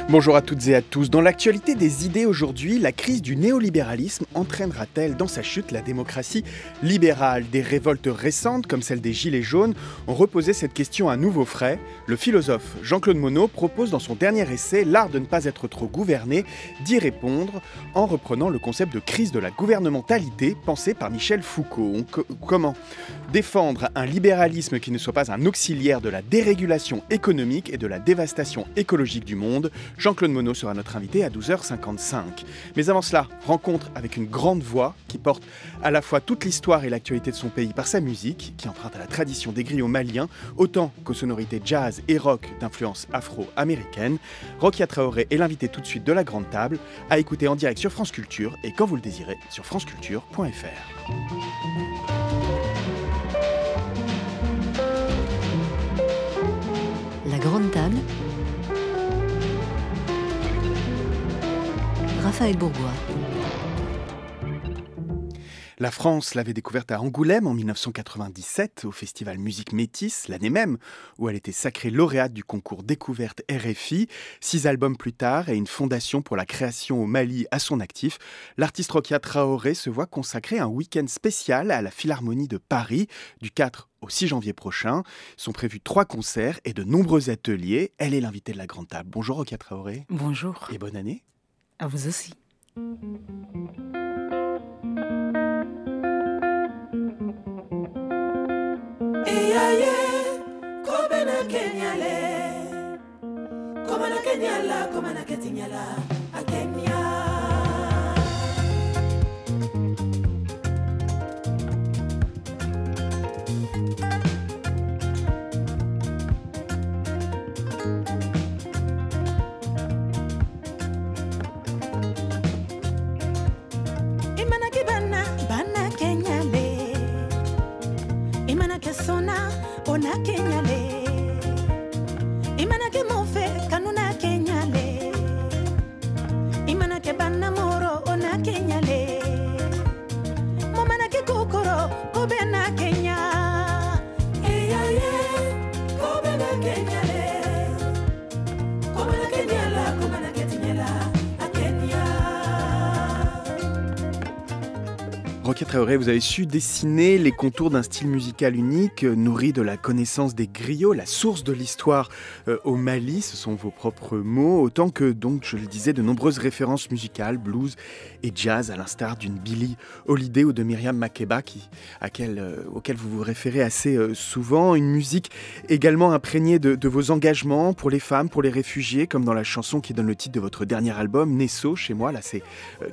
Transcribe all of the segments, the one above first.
Bonjour à toutes et à tous. Dans l'actualité des idées aujourd'hui, la crise du néolibéralisme entraînera-t-elle dans sa chute la démocratie libérale? Des révoltes récentes, comme celle des Gilets jaunes, ont reposé cette question à nouveau frais. Le philosophe Jean-Claude Monod propose dans son dernier essai L'art de ne pas être trop gouverné d'y répondre en reprenant le concept de crise de la gouvernementalité pensé par Michel Foucault. Comment défendre un libéralisme qui ne soit pas un auxiliaire de la dérégulation économique et de la dévastation écologique du monde? Jean-Claude Monod sera notre invité à 12h55. Mais avant cela, rencontre avec une grande voix qui porte à la fois toute l'histoire et l'actualité de son pays par sa musique, qui emprunte à la tradition des griots maliens, autant qu'aux sonorités jazz et rock d'influence afro-américaine. Rokia Traoré est l'invité tout de suite de la Grande Table, à écouter en direct sur France Culture et quand vous le désirez sur franceculture.fr. La Grande Table, Raphaël Bourgois. La France l'avait découverte à Angoulême en 1997 au festival Musique Métis, l'année même où elle était sacrée lauréate du concours Découverte RFI. 6 albums plus tard et une fondation pour la création au Mali à son actif, l'artiste Rokia Traoré se voit consacrer un week-end spécial à la Philharmonie de Paris du 4 au 6 janvier prochain. Sont prévus 3 concerts et de nombreux ateliers. Elle est l'invitée de la Grande Table. Bonjour Rokia Traoré. Bonjour. Et bonne année. À vous aussi. Rokia Traoré, vous avez su dessiner les contours d'un style musical unique, nourri de la connaissance des griots, la source de l'histoire au Mali, ce sont vos propres mots, autant que, donc, je le disais, de nombreuses références musicales, blues et jazz, à l'instar d'une Billie Holiday ou de Myriam Makeba, auquel vous vous référez assez souvent. Une musique également imprégnée de vos engagements pour les femmes, pour les réfugiés, comme dans la chanson qui donne le titre de votre dernier album, Nesso, chez moi. Là, c'est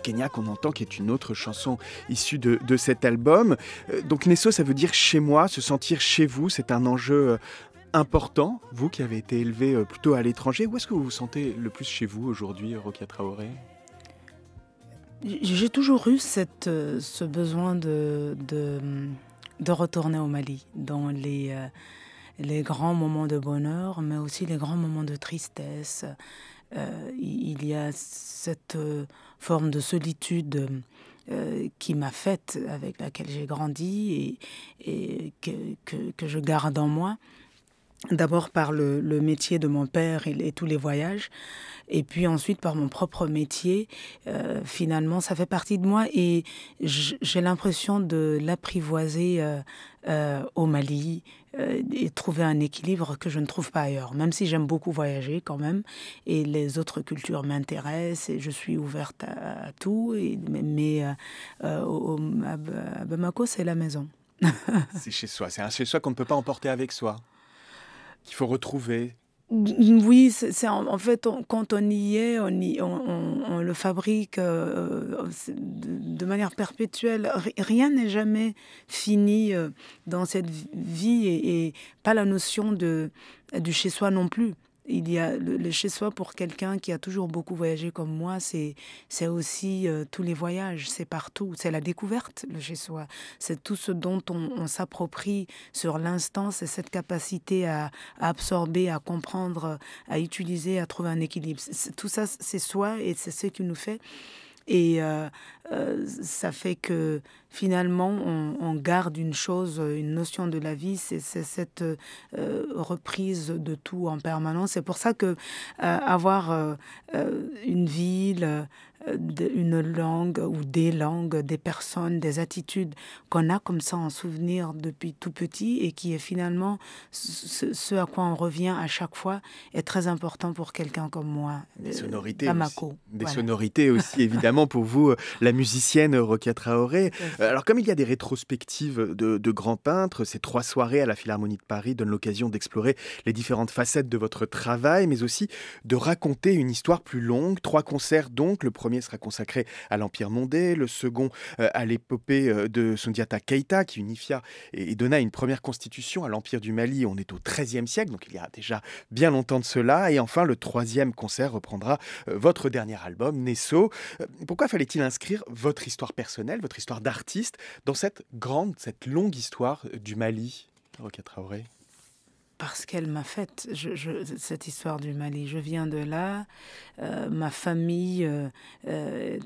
Kenya qu'on entend, qui est une autre chanson issue de cet album. Donc Nesso, ça veut dire chez moi, se sentir chez vous, c'est un enjeu important. Vous qui avez été élevé plutôt à l'étranger, où est-ce que vous vous sentez le plus chez vous aujourd'hui, Rokia Traoré? J'ai toujours eu ce besoin de retourner au Mali, dans les grands moments de bonheur, mais aussi les grands moments de tristesse. Il y a cette forme de solitude qui m'a faite, avec laquelle j'ai grandi et que je garde en moi. D'abord par le métier de mon père et tous les voyages, et puis ensuite par mon propre métier. Finalement, ça fait partie de moi et j'ai l'impression de l'apprivoiser au Mali et trouver un équilibre que je ne trouve pas ailleurs, même si j'aime beaucoup voyager quand même, et les autres cultures m'intéressent et je suis ouverte à tout, mais à Bamako, c'est la maison. C'est chez soi, c'est un chez soi qu'on ne peut pas emporter avec soi, qu'il faut retrouver. Oui, en fait, quand on y est, on le fabrique de manière perpétuelle. Rien n'est jamais fini dans cette vie et pas la notion du chez-soi non plus. Il y a le chez-soi pour quelqu'un qui a toujours beaucoup voyagé comme moi, c'est aussi tous les voyages, c'est partout, c'est la découverte, le chez-soi. C'est tout ce dont on s'approprie sur l'instant, c'est cette capacité à absorber, à comprendre, à utiliser, à trouver un équilibre. Tout ça, c'est soi et c'est ce qui nous fait. Et ça fait que finalement, on garde une chose, une notion de la vie, c'est cette reprise de tout en permanence. C'est pour ça que avoir une ville, une langue ou des langues, des personnes, des attitudes qu'on a comme ça en souvenir depuis tout petit et qui est finalement ce à quoi on revient à chaque fois est très important pour quelqu'un comme moi. Des sonorités Bamako. aussi. Des Voilà. sonorités aussi, évidemment, pour vous, la musicienne Rokia Traoré. Alors, comme il y a des rétrospectives de grands peintres, ces 3 soirées à la Philharmonie de Paris donnent l'occasion d'explorer les différentes facettes de votre travail, mais aussi de raconter une histoire plus longue. 3 concerts donc. Le premier sera consacré à l'Empire mondé, le second à l'épopée de Soundiata Keïta, qui unifia et donna une première constitution à l'Empire du Mali. On est au XIIIe siècle, donc il y a déjà bien longtemps de cela. Et enfin, le 3e concert reprendra votre dernier album, Nesso. Pourquoi fallait-il inscrire votre histoire personnelle, votre histoire d'artiste, dans cette longue histoire du Mali, Rokia Traoré? Parce qu'elle m'a faite, cette histoire du Mali. Je viens de là, ma famille est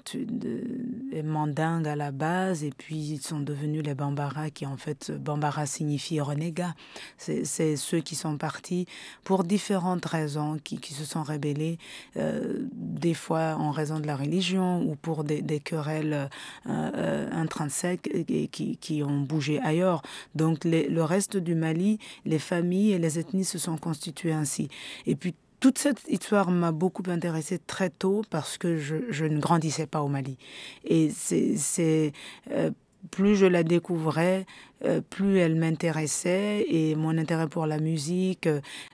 mandingue à la base, et puis ils sont devenus les Bambara, qui en fait, Bambara signifie renégat. C'est ceux qui sont partis pour différentes raisons, qui se sont rebellés, des fois en raison de la religion ou pour des querelles intrinsèques et qui ont bougé ailleurs. Donc le reste du Mali, les familles et les ethnies se sont constituées ainsi. Et puis, toute cette histoire m'a beaucoup intéressée très tôt parce que je ne grandissais pas au Mali. Et plus je la découvrais, plus elle m'intéressait, et mon intérêt pour la musique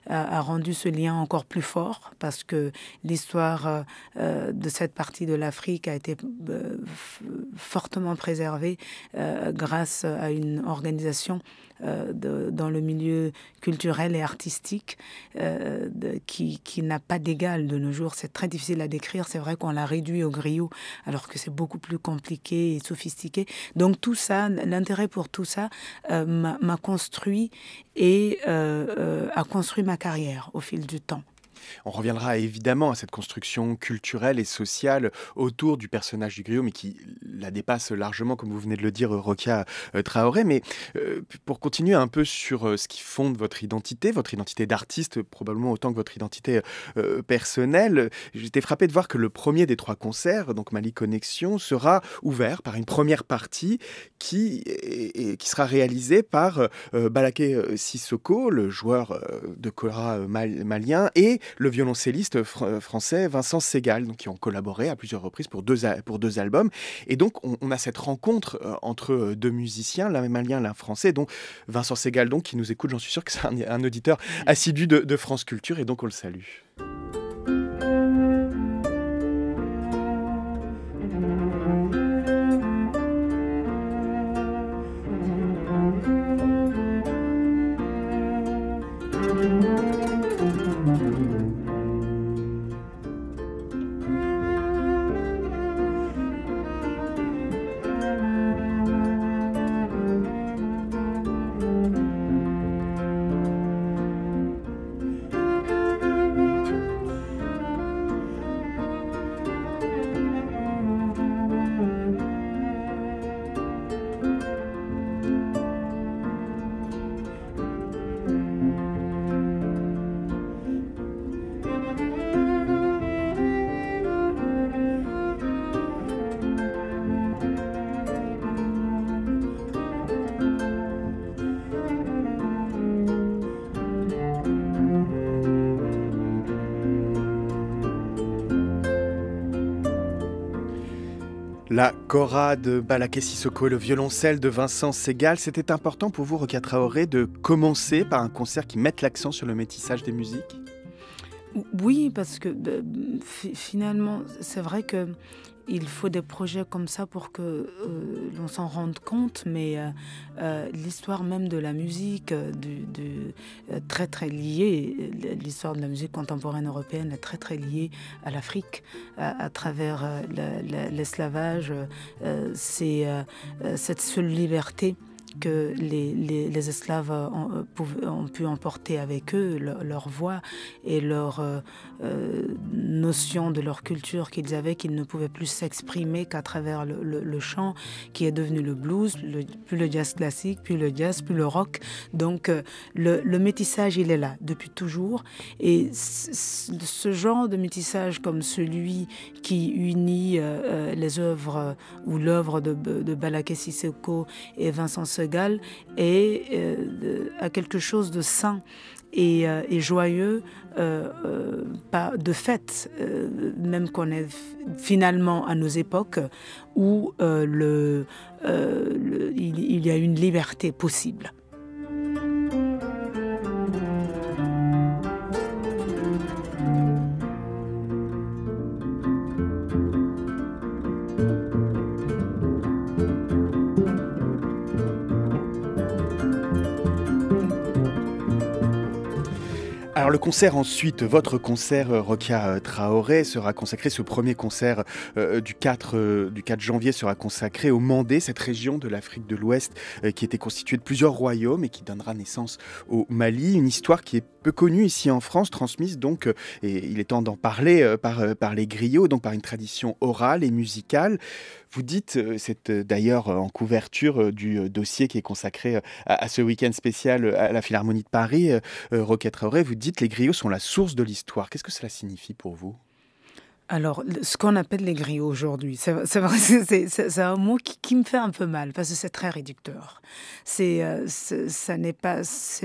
a rendu ce lien encore plus fort, parce que l'histoire de cette partie de l'Afrique a été fortement préservée grâce à une organisation dans le milieu culturel et artistique qui n'a pas d'égal de nos jours. C'est très difficile à décrire. C'est vrai qu'on l'a réduit au griot, alors que c'est beaucoup plus compliqué et sophistiqué. Donc tout ça, l'intérêt pour tout ça m'a construit et a construit ma carrière au fil du temps. On reviendra évidemment à cette construction culturelle et sociale autour du personnage du griot, mais qui la dépasse largement, comme vous venez de le dire, Rokia Traoré. Mais pour continuer un peu sur ce qui fonde votre identité d'artiste, probablement autant que votre identité personnelle, j'étais frappé de voir que le premier des 3 concerts, donc Mali Connexion, sera ouvert par une première partie qui sera réalisée par Balaké Sissoko, le joueur de kora malien, et le violoncelliste français Vincent Segal, donc, qui ont collaboré à plusieurs reprises pour deux albums. Et donc, on a cette rencontre entre 2 musiciens, l'un malien, l'un français, dont Vincent Segal, donc, qui nous écoute, j'en suis sûr que c'est un auditeur assidu de France Culture, et donc on le salue. La kora de Balaké Sissoko, le violoncelle de Vincent Segal. C'était important pour vous, Rokia Traoré, de commencer par un concert qui mette l'accent sur le métissage des musiques? Oui, parce que finalement, c'est vrai que il faut des projets comme ça pour que l'on s'en rende compte, mais l'histoire même de la musique, très très liée, l'histoire de la musique contemporaine européenne est très très liée à l'Afrique, à travers l'esclavage, c'est cette seule liberté que les esclaves ont pu emporter avec eux, leur voix et leur notion de leur culture qu'ils avaient, qu'ils ne pouvaient plus s'exprimer qu'à travers le chant, qui est devenu le blues, puis le jazz classique, puis le jazz, puis le rock. Donc le métissage, il est là depuis toujours. Et ce genre de métissage comme celui qui unit les œuvres ou l'œuvre de Balaké Sissoko et Vincent Segal a quelque chose de sain et joyeux, de fête, même qu'on est finalement à nos époques où il y a une liberté possible. Alors le concert ensuite, votre concert Rokia Traoré sera consacré, ce premier concert du 4 janvier sera consacré au Mandé, cette région de l'Afrique de l'Ouest qui était constituée de plusieurs royaumes et qui donnera naissance au Mali, une histoire qui est peu connue ici en France, transmise donc, et il est temps d'en parler, par les griots, donc par une tradition orale et musicale. Vous dites, c'est d'ailleurs en couverture du dossier qui est consacré à ce week-end spécial à la Philharmonie de Paris, Rokia Traoré, vous dites les griots sont la source de l'histoire. Qu'est-ce que cela signifie pour vous ? Alors, ce qu'on appelle les griots aujourd'hui, c'est vrai, c'est un mot qui me fait un peu mal parce que c'est très réducteur. C'est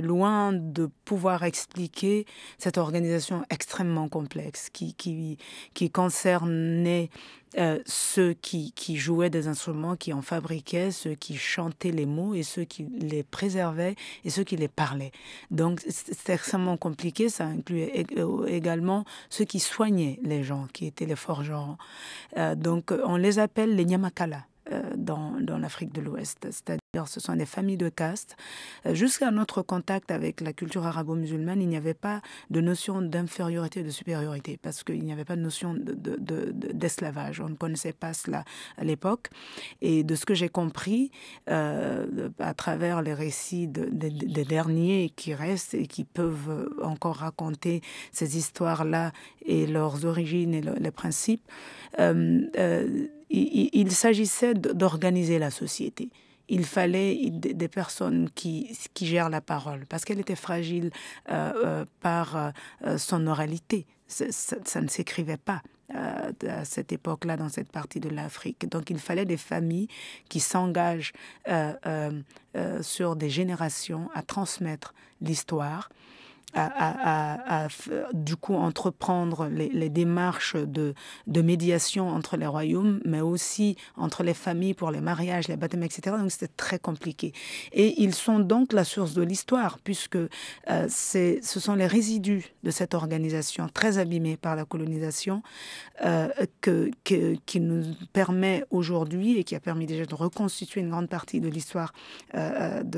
loin de pouvoir expliquer cette organisation extrêmement complexe qui concernait ceux qui jouaient des instruments, qui en fabriquaient, ceux qui chantaient les mots et ceux qui les préservaient et ceux qui les parlaient. Donc c'est extrêmement compliqué, ça incluait également ceux qui soignaient les gens, qui étaient les forgerons. Donc on les appelle les Nyamakala dans l'Afrique de l'Ouest, c'est-à-dire ce sont des familles de castes. Jusqu'à notre contact avec la culture arabo-musulmane, il n'y avait pas de notion d'infériorité et de supériorité parce qu'il n'y avait pas de notion d'esclavage. On ne connaissait pas cela à l'époque. Et de ce que j'ai compris, à travers les récits des derniers qui restent et qui peuvent encore raconter ces histoires-là et leurs origines et les principes, il s'agissait d'organiser la société. Il fallait des personnes qui gèrent la parole, parce qu'elle était fragile par son oralité. Ça ne s'écrivait pas à cette époque-là, dans cette partie de l'Afrique. Donc il fallait des familles qui s'engagent sur des générations à transmettre l'histoire, du coup entreprendre les démarches de médiation entre les royaumes, mais aussi entre les familles pour les mariages, les baptêmes, etc. Donc c'était très compliqué. Et ils sont donc la source de l'histoire, puisque ce sont les résidus de cette organisation très abîmée par la colonisation qui nous permet aujourd'hui et qui a permis déjà de reconstituer une grande partie de l'histoire de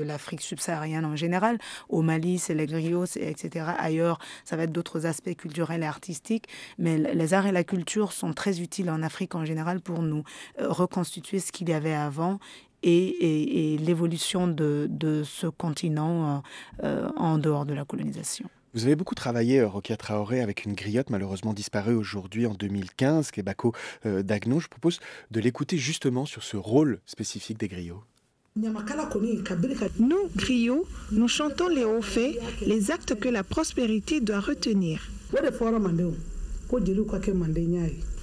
l'Afrique subsaharienne en général. Au Mali, c'est les griots, etc. Ailleurs, ça va être d'autres aspects culturels et artistiques. Mais les arts et la culture sont très utiles en Afrique en général pour nous reconstituer ce qu'il y avait avant et l'évolution de ce continent en dehors de la colonisation. Vous avez beaucoup travaillé, Rokia Traoré, avec une griotte malheureusement disparue aujourd'hui en 2015, qui est Bako Dagno. Je propose de l'écouter justement sur ce rôle spécifique des griots. Nous, griots, nous chantons les hauts faits, les actes que la prospérité doit retenir.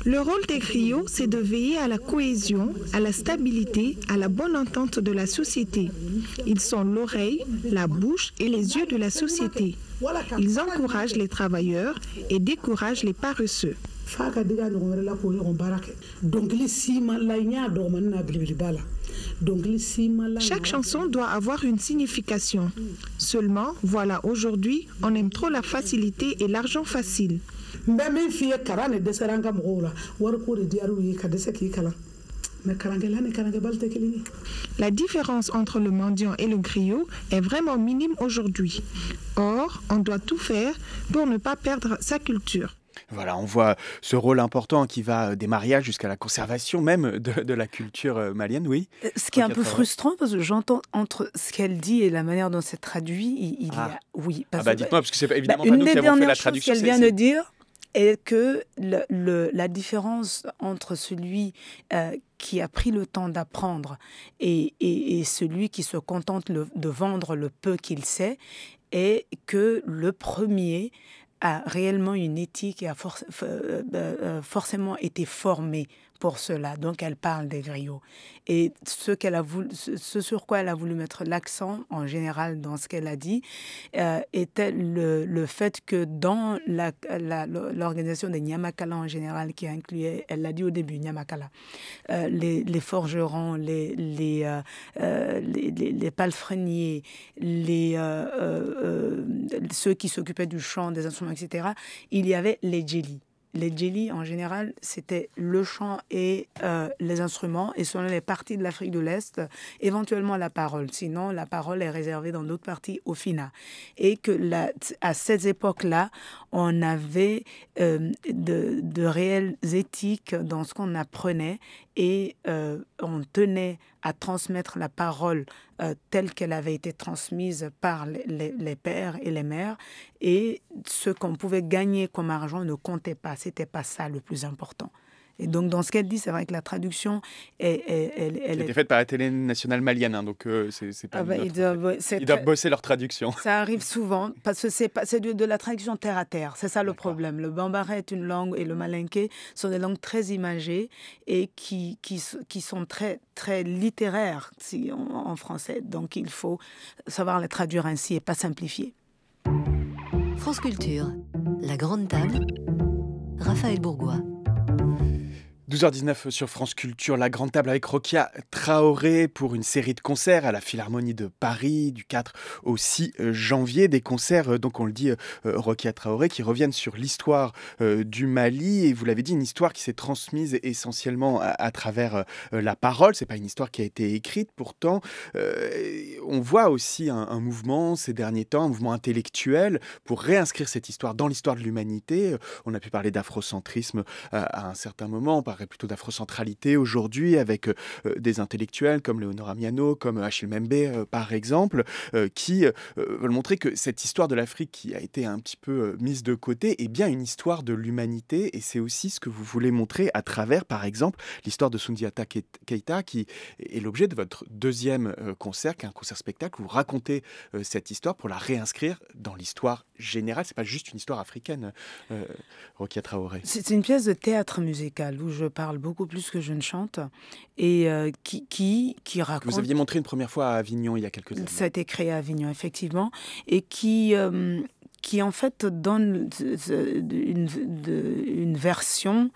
Le rôle des griots, c'est de veiller à la cohésion, à la stabilité, à la bonne entente de la société. Ils sont l'oreille, la bouche et les yeux de la société. Ils encouragent les travailleurs et découragent les paresseux. Chaque chanson doit avoir une signification. Seulement, voilà, aujourd'hui, on aime trop la facilité et l'argent facile. La différence entre le mendiant et le griot est vraiment minime aujourd'hui. Or, on doit tout faire pour ne pas perdre sa culture. Voilà, on voit ce rôle important qui va des mariages jusqu'à la conservation même de la culture malienne, oui. Ce qui est un Rokia peu Traoré. frustrant, parce que j'entends entre ce qu'elle dit et la manière dont c'est traduit, il y Ah, a... Oui, ah parce bah que dites-moi, parce que c'est évidemment pas une nous des qui avons fait dernières la choses traduction. qu'elle vient de dire est que la différence entre celui qui a pris le temps d'apprendre et celui qui se contente de vendre le peu qu'il sait est que le premier a réellement une éthique et a forcément été formé pour cela. Donc, elle parle des griots. Et ce sur quoi elle a voulu mettre l'accent, en général, dans ce qu'elle a dit, était le fait que dans l'organisation des Nyamakala en général, qui incluait, elle l'a dit au début, Nyamakala, les forgerons, les palefreniers, ceux qui s'occupaient du chant, des instruments, etc., il y avait les djeli. Les djeli, en général, c'était le chant et les instruments, et selon les parties de l'Afrique de l'Est, éventuellement la parole. Sinon, la parole est réservée dans d'autres parties au Fina. Et que à ces époques-là, on avait de réelles éthiques dans ce qu'on apprenait, et on tenait à transmettre la parole telle qu'elle avait été transmise par les pères et les mères, et ce qu'on pouvait gagner comme argent ne comptait pas, c'était pas ça le plus important. Et donc, dans ce qu'elle dit, c'est vrai que la traduction, elle C'était faite par la télé nationale malienne, hein, donc c'est pas notre... Ils doivent bosser leur traduction. Ça arrive souvent, parce que c'est de la traduction terre à terre, c'est ça le problème. Le bambara est une langue, et le malinké sont des langues très imagées et qui sont très, très littéraires en français. Donc, il faut savoir les traduire ainsi et pas simplifier. France Culture, la grande table, Raphaël Bourgois. 12h19 sur France Culture, la grande table avec Rokia Traoré pour une série de concerts à la Philharmonie de Paris du 4 au 6 janvier. Des concerts, donc on le dit, Rokia Traoré, qui reviennent sur l'histoire du Mali. Et vous l'avez dit, une histoire qui s'est transmise essentiellement à travers la parole. C'est pas une histoire qui a été écrite. Pourtant, on voit aussi un mouvement ces derniers temps, un mouvement intellectuel pour réinscrire cette histoire dans l'histoire de l'humanité. On a pu parler d'afrocentrisme à un certain moment. On parlerait plutôt d'afrocentralité aujourd'hui avec des intellectuels comme Léonora Miano, comme Achille Mbembe par exemple, qui veulent montrer que cette histoire de l'Afrique qui a été un petit peu mise de côté est bien une histoire de l'humanité, et c'est aussi ce que vous voulez montrer à travers, par exemple, l'histoire de Soundiata Keita, qui est l'objet de votre deuxième concert, qui est un concert-spectacle où vous racontez cette histoire pour la réinscrire dans l'histoire générale. C'est pas juste une histoire africaine, Rokia Traoré. C'est une pièce de théâtre musical où je parle beaucoup plus que je ne chante, et qui raconte... Vous aviez montré une première fois à Avignon il y a quelques années. Ça a été créé à Avignon, effectivement, et qui en fait donne une version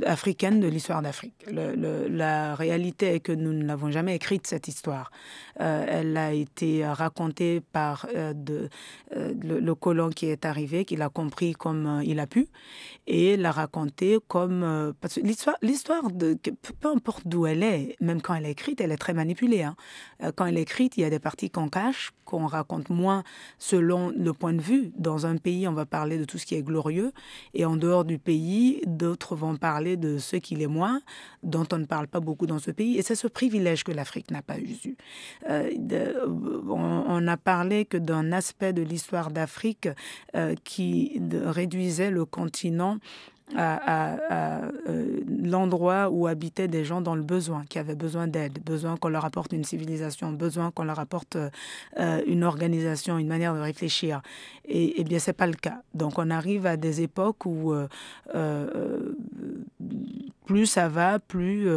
africaine de l'histoire d'Afrique. La réalité est que nous ne l'avons jamais écrite, cette histoire. Elle a été racontée par le colon qui est arrivé, qui l'a compris comme il a pu, et l'a racontée comme... parce que l'histoire, peu importe d'où elle est, même quand elle est écrite, elle est très manipulée. Hein. Quand elle est écrite, il y a des parties qu'on cache, qu'on raconte moins selon le point de vue. Dans un pays, on va parler de tout ce qui est glorieux, et en dehors du pays, d'autres vont parler de ce qui l'est moins, dont on ne parle pas beaucoup dans ce pays. Et c'est ce privilège que l'Afrique n'a pas eu. On a parlé que d'un aspect de l'histoire d'Afrique qui réduisait le continent à l'endroit où habitaient des gens dans le besoin, qui avaient besoin d'aide, besoin qu'on leur apporte une civilisation, besoin qu'on leur apporte une organisation, une manière de réfléchir. Et bien, c'est pas le cas. Donc, on arrive à des époques où plus ça va, plus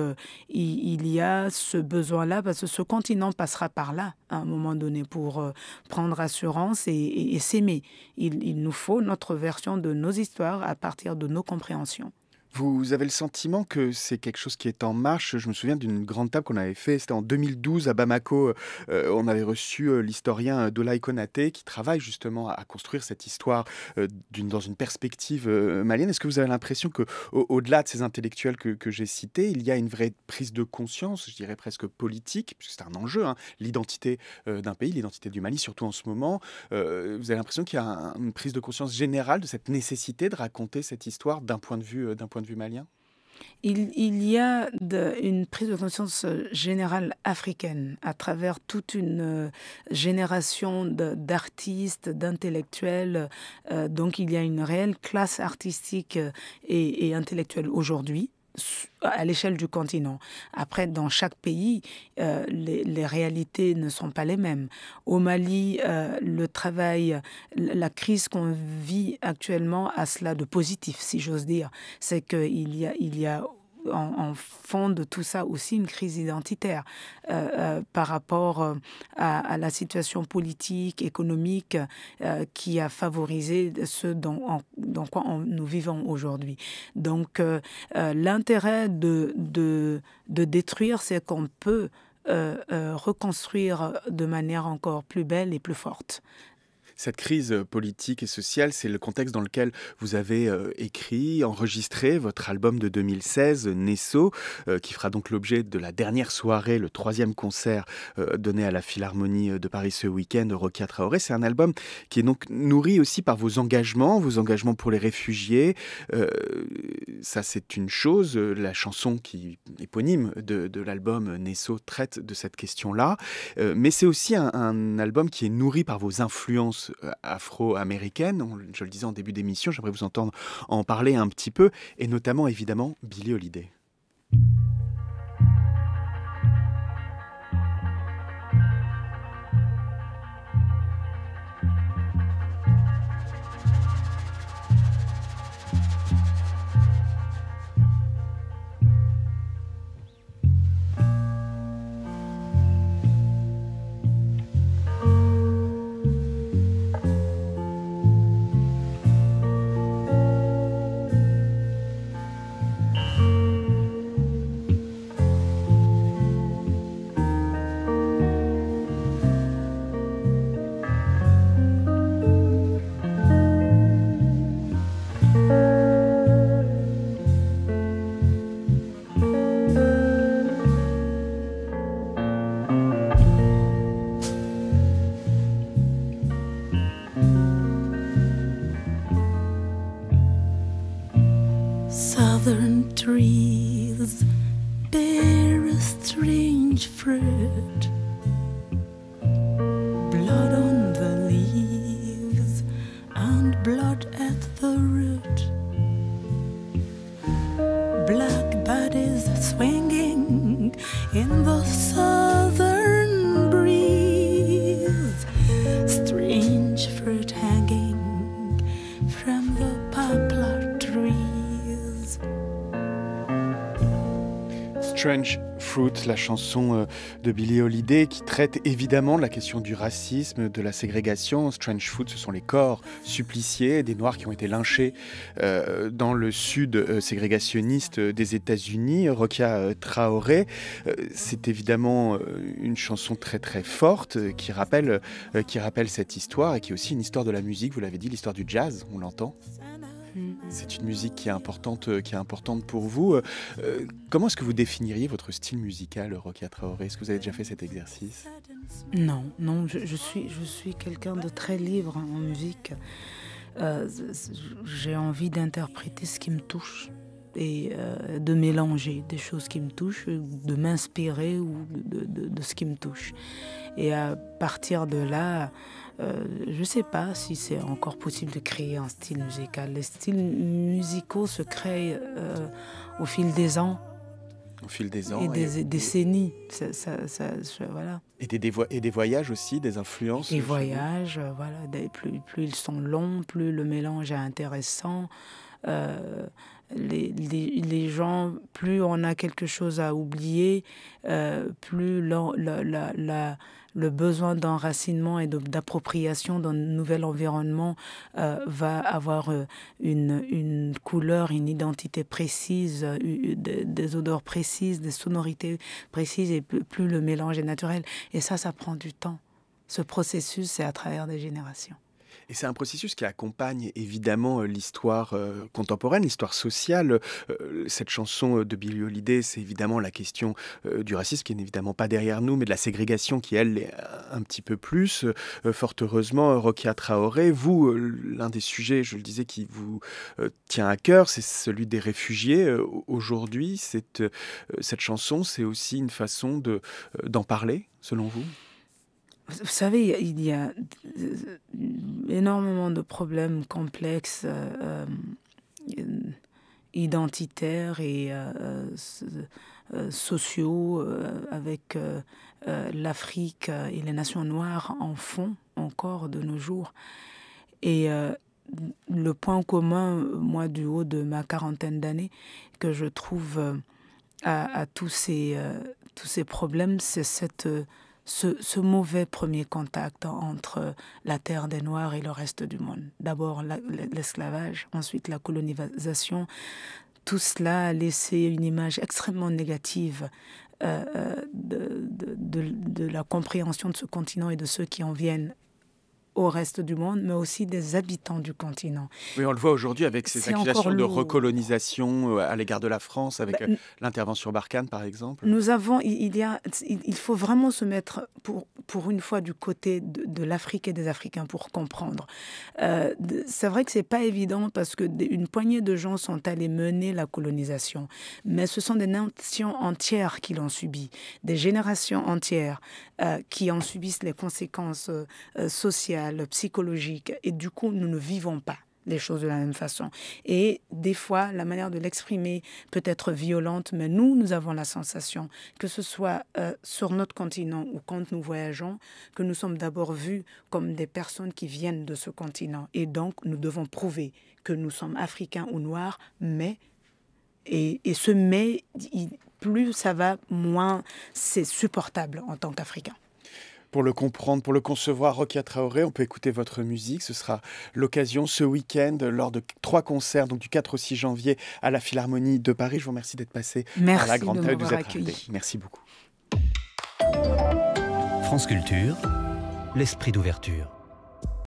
il y a ce besoin-là, parce que ce continent passera par là à un moment donné pour prendre assurance et s'aimer. Il nous faut notre version de nos histoires à partir de nos compréhensions. Vous avez le sentiment que c'est quelque chose qui est en marche? Je me souviens d'une grande table qu'on avait fait, c'était en 2012 à Bamako. On avait reçu, l'historien, Dolaï Konaté qui travaille justement à construire cette histoire, dans une perspective, malienne. Est-ce que vous avez l'impression qu'au au-delà de ces intellectuels que j'ai cités, il y a une vraie prise de conscience, je dirais presque politique, puisque c'est un enjeu, hein, l'identité, d'un pays, l'identité du Mali, surtout en ce moment. Vous avez l'impression qu'il y a une prise de conscience générale de cette nécessité de raconter cette histoire d'un point de vue malien? Il y a une prise de conscience générale africaine à travers toute une génération d'artistes, d'intellectuels. Donc il y a une réelle classe artistique et intellectuelle aujourd'hui à l'échelle du continent. Après, dans chaque pays, les réalités ne sont pas les mêmes. Au Mali, le travail, la crise qu'on vit actuellement a cela de positif, si j'ose dire. C'est qu'il y a en fond de tout ça aussi une crise identitaire par rapport à la situation politique, économique qui a favorisé ce dans quoi nous vivons aujourd'hui. Donc l'intérêt de détruire, c'est qu'on peut reconstruire de manière encore plus belle et plus forte. Cette crise politique et sociale, c'est le contexte dans lequel vous avez écrit, enregistré votre album de 2016, Nesso, qui fera donc l'objet de la dernière soirée, le 3e concert donné à la Philharmonie de Paris ce week-end, Rokia Traoré. C'est un album qui est donc nourri aussi par vos engagements pour les réfugiés. Ça, c'est une chose. La chanson qui éponyme de l'album Nesso traite de cette question-là. Mais c'est aussi un album qui est nourri par vos influences afro-américaines. Je le disais en début d'émission, j'aimerais vous entendre en parler un petit peu, et notamment évidemment Billie Holiday. Southern trees bear a strange fruit, blood on the leaves and blood at the root, black bodies swinging in the southern breeze, strange fruit hanging from the poplar trees. Strange Fruit, la chanson de Billie Holiday qui traite évidemment de la question du racisme, de la ségrégation. Strange Fruit, ce sont les corps suppliciés des Noirs qui ont été lynchés dans le sud ségrégationniste des États-Unis. Rokia Traoré, c'est évidemment une chanson très très forte qui rappelle cette histoire et qui est aussi une histoire de la musique, vous l'avez dit, l'histoire du jazz, on l'entend. C'est une musique qui est importante pour vous. Comment est-ce que vous définiriez votre style musical, Rokia Traoré? Est-ce que vous avez déjà fait cet exercice? Non, je suis quelqu'un de très libre en musique. J'ai envie d'interpréter ce qui me touche et de mélanger des choses qui me touchent, de m'inspirer ou de ce qui me touche. Et à partir de là, je ne sais pas si c'est encore possible de créer un style musical. Les styles musicaux se créent au fil des ans. Au fil des ans. Et des décennies. Voilà. Et des voyages aussi, des influences. Des voyages, voilà. Plus ils sont longs, plus le mélange est intéressant. les gens, plus on a quelque chose à oublier, plus le besoin d'enracinement et d'appropriation d'un nouvel environnement va avoir une couleur, une identité précise, des odeurs précises, des sonorités précises, et plus le mélange est naturel. Et ça prend du temps. Ce processus, c'est à travers des générations. Et c'est un processus qui accompagne évidemment l'histoire contemporaine, l'histoire sociale. Cette chanson de Billie Holiday, c'est évidemment la question du racisme qui n'est évidemment pas derrière nous, mais de la ségrégation qui, elle, est un petit peu plus. Fort heureusement, Rokia Traoré, vous, l'un des sujets, je le disais, qui vous tient à cœur, c'est celui des réfugiés. Aujourd'hui, cette chanson, c'est aussi une façon d'en parler, selon vous ? Vous savez, il y a énormément de problèmes complexes, identitaires et sociaux avec l'Afrique et les nations noires en fond encore de nos jours. Et le point commun, moi, du haut de ma quarantaine d'années, que je trouve à tous ces problèmes, c'est ce mauvais premier contact entre la terre des Noirs et le reste du monde. D'abord l'esclavage, ensuite la colonisation. Tout cela a laissé une image extrêmement négative de la compréhension de ce continent et de ceux qui en viennent au reste du monde, mais aussi des habitants du continent. Oui, on le voit aujourd'hui avec ces accusations de recolonisation à l'égard de la France, avec l'intervention Barkhane, par exemple. Nous avons, il faut vraiment se mettre, pour une fois, du côté de l'Afrique et des Africains pour comprendre. C'est vrai que c'est pas évident parce qu'une poignée de gens sont allés mener la colonisation, mais ce sont des nations entières qui l'ont subi, des générations entières qui en subissent les conséquences sociales, psychologique, et du coup nous ne vivons pas les choses de la même façon. Et des fois, la manière de l'exprimer peut être violente, mais nous avons la sensation, que ce soit sur notre continent ou quand nous voyageons, que nous sommes d'abord vus comme des personnes qui viennent de ce continent. Et donc, nous devons prouver que nous sommes africains ou noirs, mais, et ce mais, plus ça va, moins c'est supportable en tant qu'Africain. Pour le comprendre, pour le concevoir, Rokia Traoré, on peut écouter votre musique. Ce sera l'occasion ce week-end, lors de 3 concerts, donc du 4 au 6 janvier à la Philharmonie de Paris. Je vous remercie d'être passé par la Grande Table, de vous être accueilli. Merci beaucoup. France Culture, l'esprit d'ouverture.